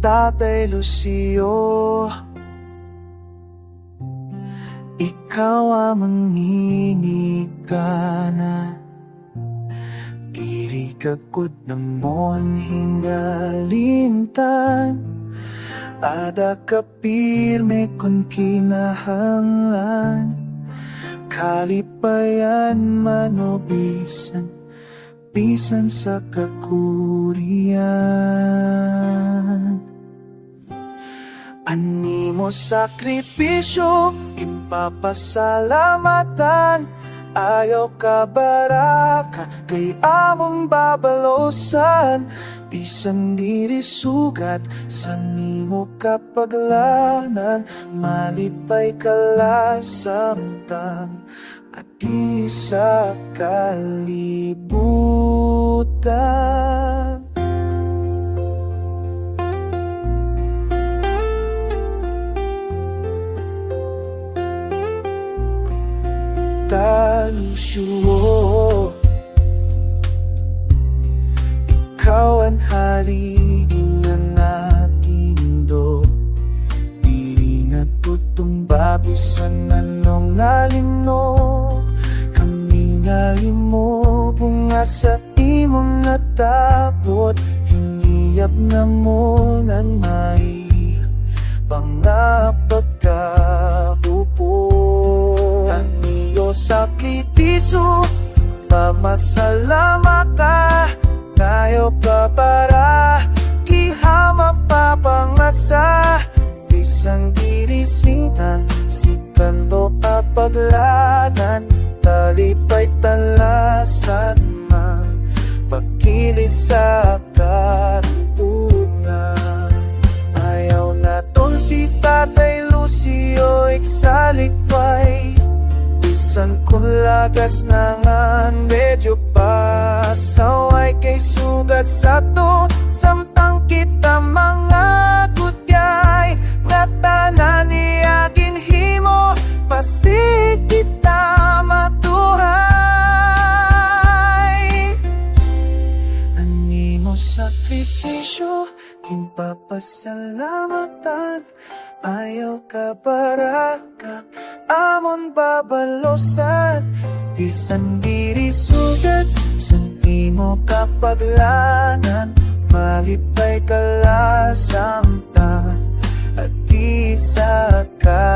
Tatay Lucio, ikaw ang manginigana, iri kakud namon hingalimtan, ada kapirme kun kinahanglan, kalipayan manobisan, bisan sa kakurian. Ani mo sakripisyo, ipapasalamatan, ayaw ka baraka, kay among babalosan, bisan diri sugat, sa nimo kapaglanan, malipay kalasamtang, at isa kalibutan. Lucio, ikaw ang hari na natindo, diri na tutumbabisan anong nalino, kami nga imo bunga sa imong natapot, hiniyap na mo ng may pangapagkabupo. Sakripiso, pamasalamata, tayo pa para kihama papangasa, isang dirisitan, sikando kapaglanan, talipay talasan man, pagkilis sa karuntungan. Ayaw na ton si Tatay Lucio, iksalikpay, bisan kung lagas nangan, medyo pasaway kay sugat sa to, samtang kita mga kutyay, nga tanan niya ginhimo, pasig kita matuhay. Ani mo sakripisyo, kimpapasalamatan, ayaw ka baraka, amon babalosan, bisan diri sugat, sa nimo kapaglanan, malipay kalasamtan, at isa ka